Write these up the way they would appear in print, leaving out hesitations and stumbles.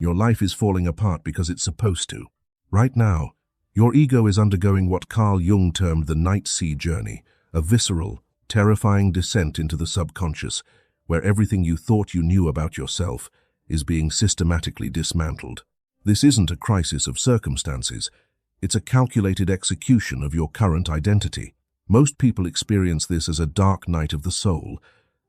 Your life is falling apart because it's supposed to. Right now, your ego is undergoing what Carl Jung termed the night sea journey, a visceral, terrifying descent into the subconscious, where everything you thought you knew about yourself is being systematically dismantled. This isn't a crisis of circumstances. It's a calculated execution of your current identity. Most people experience this as a dark night of the soul,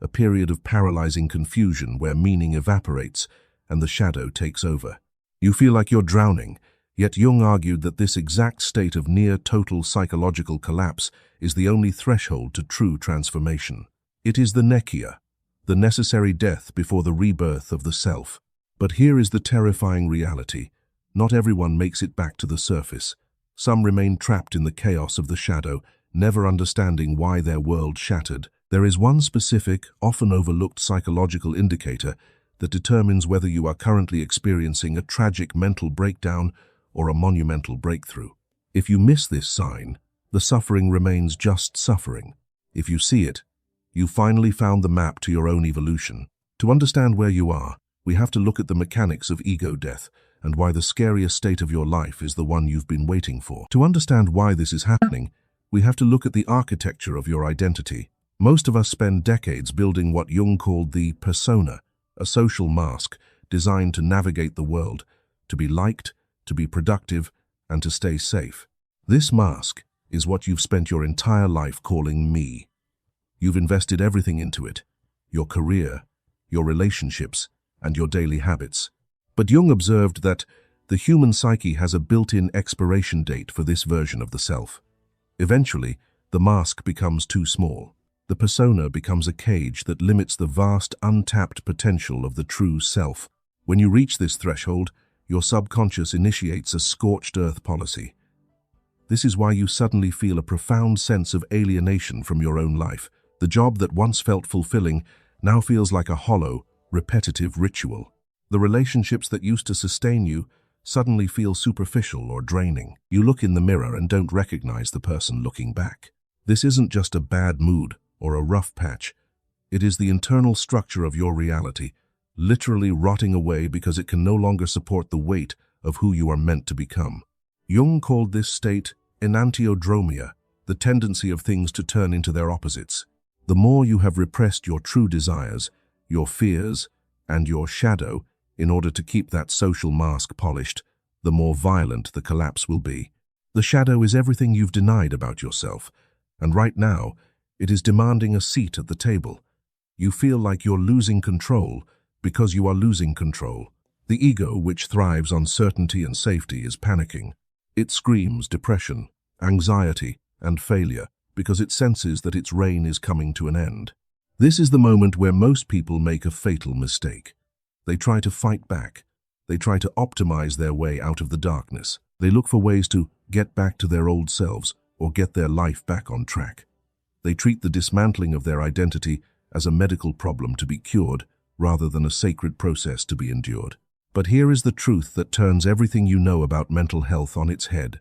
a period of paralyzing confusion where meaning evaporates and the shadow takes over. You feel like you're drowning, yet Jung argued that this exact state of near-total psychological collapse is the only threshold to true transformation. It is the nekia, the necessary death before the rebirth of the self. But here is the terrifying reality. Not everyone makes it back to the surface. Some remain trapped in the chaos of the shadow, never understanding why their world shattered. There is one specific, often overlooked psychological indicator that determines whether you are currently experiencing a tragic mental breakdown or a monumental breakthrough. If you miss this sign, the suffering remains just suffering. If you see it, you finally found the map to your own evolution. To understand where you are, we have to look at the mechanics of ego death and why the scariest state of your life is the one you've been waiting for. To understand why this is happening, we have to look at the architecture of your identity. Most of us spend decades building what Jung called the persona, a social mask designed to navigate the world, to be liked, to be productive, and to stay safe. This mask is what you've spent your entire life calling me. You've invested everything into it, your career, your relationships, and your daily habits. But Jung observed that the human psyche has a built-in expiration date for this version of the self. Eventually, the mask becomes too small. The persona becomes a cage that limits the vast, untapped potential of the true self. When you reach this threshold, your subconscious initiates a scorched earth policy. This is why you suddenly feel a profound sense of alienation from your own life. The job that once felt fulfilling now feels like a hollow, repetitive ritual. The relationships that used to sustain you suddenly feel superficial or draining. You look in the mirror and don't recognize the person looking back. This isn't just a bad mood or a rough patch. It is the internal structure of your reality, literally rotting away because it can no longer support the weight of who you are meant to become. Jung called this state enantiodromia, the tendency of things to turn into their opposites. The more you have repressed your true desires, your fears, and your shadow in order to keep that social mask polished, the more violent the collapse will be. The shadow is everything you've denied about yourself, and right now, it is demanding a seat at the table. You feel like you're losing control because you are losing control. The ego, which thrives on certainty and safety, is panicking. It screams depression, anxiety, and failure because it senses that its reign is coming to an end. This is the moment where most people make a fatal mistake. They try to fight back. They try to optimize their way out of the darkness. They look for ways to get back to their old selves or get their life back on track. They treat the dismantling of their identity as a medical problem to be cured rather than a sacred process to be endured. But here is the truth that turns everything you know about mental health on its head.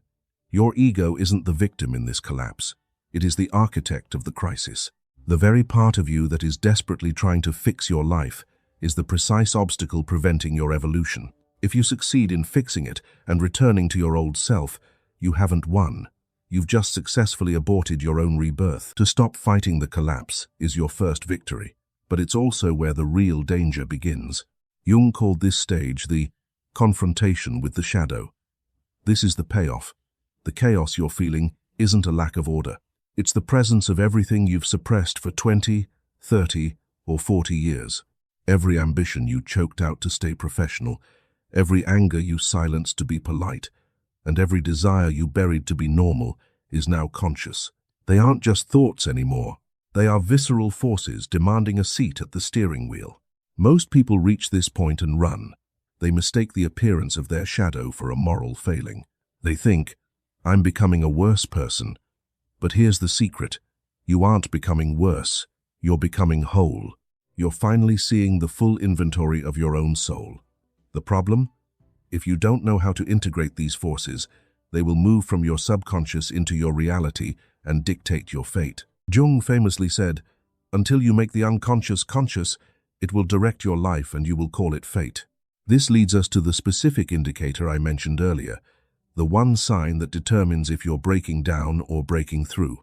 Your ego isn't the victim in this collapse. It is the architect of the crisis. The very part of you that is desperately trying to fix your life is the precise obstacle preventing your evolution. If you succeed in fixing it and returning to your old self, you haven't won. You've just successfully aborted your own rebirth. To stop fighting the collapse is your first victory, but it's also where the real danger begins. Jung called this stage the confrontation with the shadow. This is the payoff. The chaos you're feeling isn't a lack of order. It's the presence of everything you've suppressed for 20, 30, or 40 years. Every ambition you choked out to stay professional, every anger you silenced to be polite, and every desire you buried to be normal is now conscious. They aren't just thoughts anymore. They are visceral forces demanding a seat at the steering wheel. Most people reach this point and run. They mistake the appearance of their shadow for a moral failing. They think, I'm becoming a worse person. But here's the secret. You aren't becoming worse. You're becoming whole. You're finally seeing the full inventory of your own soul. The problem? If you don't know how to integrate these forces, they will move from your subconscious into your reality and dictate your fate. Jung famously said, until you make the unconscious conscious, it will direct your life and you will call it fate. This leads us to the specific indicator I mentioned earlier, the one sign that determines if you're breaking down or breaking through.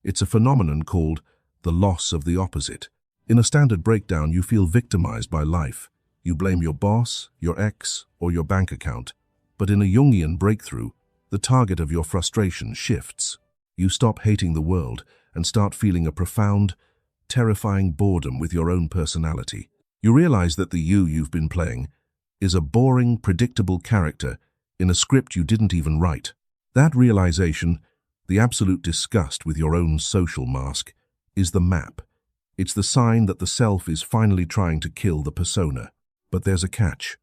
It's a phenomenon called the loss of the opposite. In a standard breakdown, you feel victimized by life. You blame your boss, your ex, or your bank account. But in a Jungian breakthrough, the target of your frustration shifts. You stop hating the world and start feeling a profound, terrifying boredom with your own personality. You realize that the you've been playing is a boring, predictable character in a script you didn't even write. That realization, the absolute disgust with your own social mask, is the map. It's the sign that the self is finally trying to kill the persona. But there's a catch.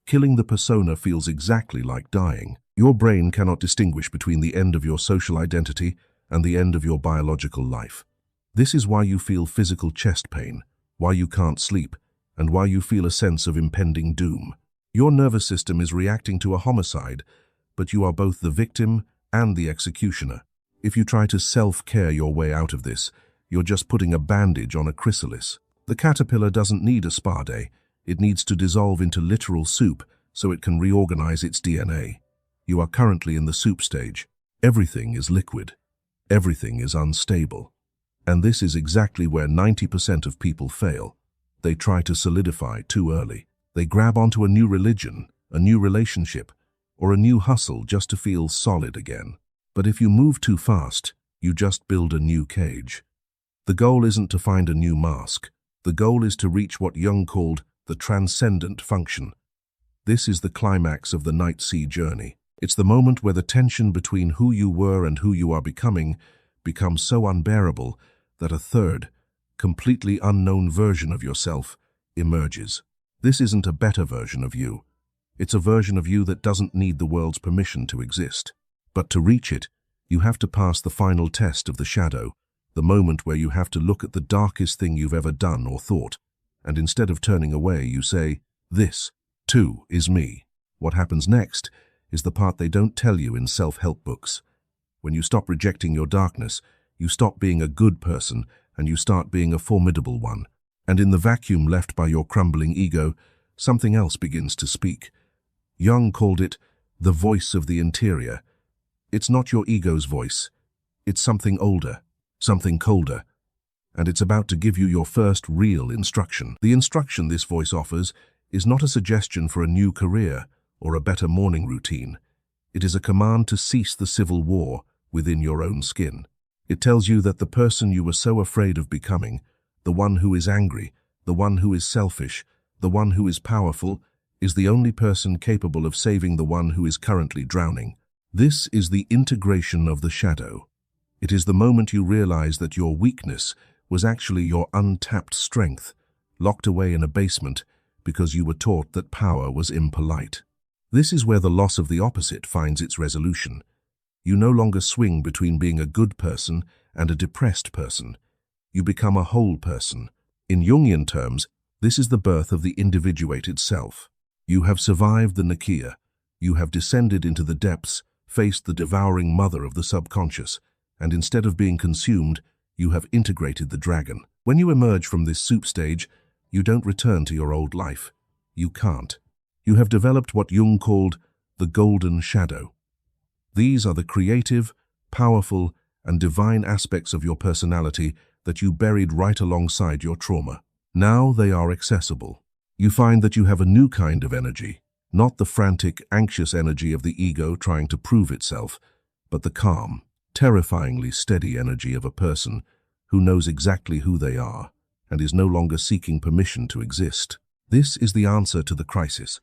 Killing the persona feels exactly like dying. Your brain cannot distinguish between the end of your social identity and the end of your biological life. This is why you feel physical chest pain, why you can't sleep, and why you feel a sense of impending doom. Your nervous system is reacting to a homicide, but you are both the victim and the executioner. If you try to self-care your way out of this, you're just putting a bandage on a chrysalis. The caterpillar doesn't need a spa day. It needs to dissolve into literal soup so it can reorganize its DNA. You are currently in the soup stage. Everything is liquid. Everything is unstable. And this is exactly where 90% of people fail. They try to solidify too early. They grab onto a new religion, a new relationship, or a new hustle just to feel solid again. But if you move too fast, you just build a new cage. The goal isn't to find a new mask. The goal is to reach what Jung called the transcendent function. This is the climax of the night sea journey. It's the moment where the tension between who you were and who you are becoming becomes so unbearable that a third, completely unknown version of yourself emerges. This isn't a better version of you. It's a version of you that doesn't need the world's permission to exist. But to reach it, you have to pass the final test of the shadow, the moment where you have to look at the darkest thing you've ever done or thought, and instead of turning away, you say, "This, too, is me." What happens next is the part they don't tell you in self-help books. When you stop rejecting your darkness, you stop being a good person and you start being a formidable one. And in the vacuum left by your crumbling ego, something else begins to speak. Jung called it the voice of the interior. It's not your ego's voice. It's something older, something colder. And it's about to give you your first real instruction. The instruction this voice offers is not a suggestion for a new career or a better morning routine. It is a command to cease the civil war within your own skin. It tells you that the person you were so afraid of becoming, the one who is angry, the one who is selfish, the one who is powerful, is the only person capable of saving the one who is currently drowning. This is the integration of the shadow. It is the moment you realize that your weakness was actually your untapped strength, locked away in a basement because you were taught that power was impolite. This is where the loss of the opposite finds its resolution. You no longer swing between being a good person and a depressed person. You become a whole person. In Jungian terms, this is the birth of the individuated self. You have survived the Nakia. You have descended into the depths, faced the devouring mother of the subconscious, and instead of being consumed, you have integrated the dragon. When you emerge from this soup stage, you don't return to your old life. You can't. You have developed what Jung called the golden shadow. These are the creative, powerful, and divine aspects of your personality that you buried right alongside your trauma. Now they are accessible. You find that you have a new kind of energy, not the frantic, anxious energy of the ego trying to prove itself, but the calm, terrifyingly steady energy of a person who knows exactly who they are and is no longer seeking permission to exist. This is the answer to the crisis.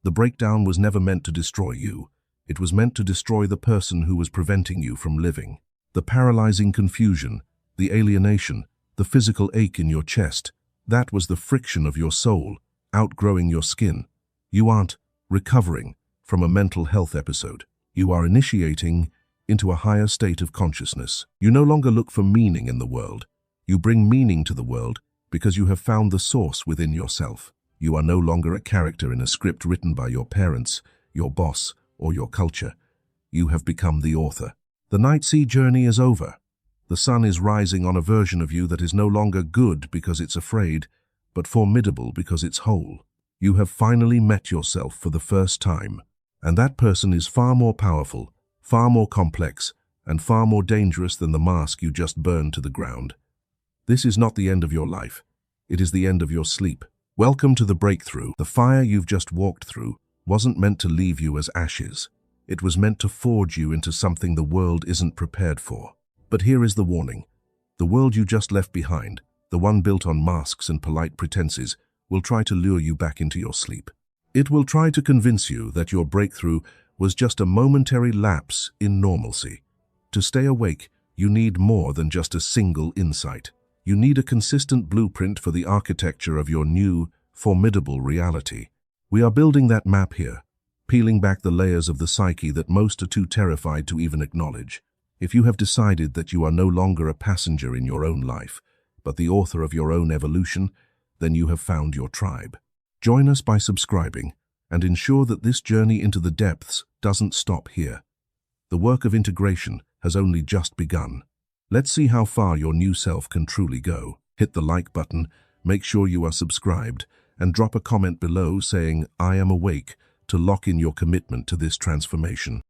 The breakdown was never meant to destroy you. It was meant to destroy the person who was preventing you from living. The paralyzing confusion, the alienation, the physical ache in your chest, that was the friction of your soul, outgrowing your skin. You aren't recovering from a mental health episode. You are initiating into a higher state of consciousness. You no longer look for meaning in the world. You bring meaning to the world because you have found the source within yourself. You are no longer a character in a script written by your parents, your boss, or your culture. You have become the author. The night sea journey is over. The sun is rising on a version of you that is no longer good because it's afraid, but formidable because it's whole. You have finally met yourself for the first time, and that person is far more powerful, far more complex, and far more dangerous than the mask you just burned to the ground. This is not the end of your life. It is the end of your sleep. Welcome to the breakthrough. The fire you've just walked through wasn't meant to leave you as ashes. It was meant to forge you into something the world isn't prepared for. But here is the warning. The world you just left behind, the one built on masks and polite pretenses, will try to lure you back into your sleep. It will try to convince you that your breakthrough was just a momentary lapse in normalcy. To stay awake, you need more than just a single insight. You need a consistent blueprint for the architecture of your new, formidable reality. We are building that map here, peeling back the layers of the psyche that most are too terrified to even acknowledge. If you have decided that you are no longer a passenger in your own life, but the author of your own evolution, then you have found your tribe. Join us by subscribing and ensure that this journey into the depths doesn't stop here. The work of integration has only just begun. Let's see how far your new self can truly go. Hit the like button, make sure you are subscribed, and drop a comment below saying, "I am awake," to lock in your commitment to this transformation.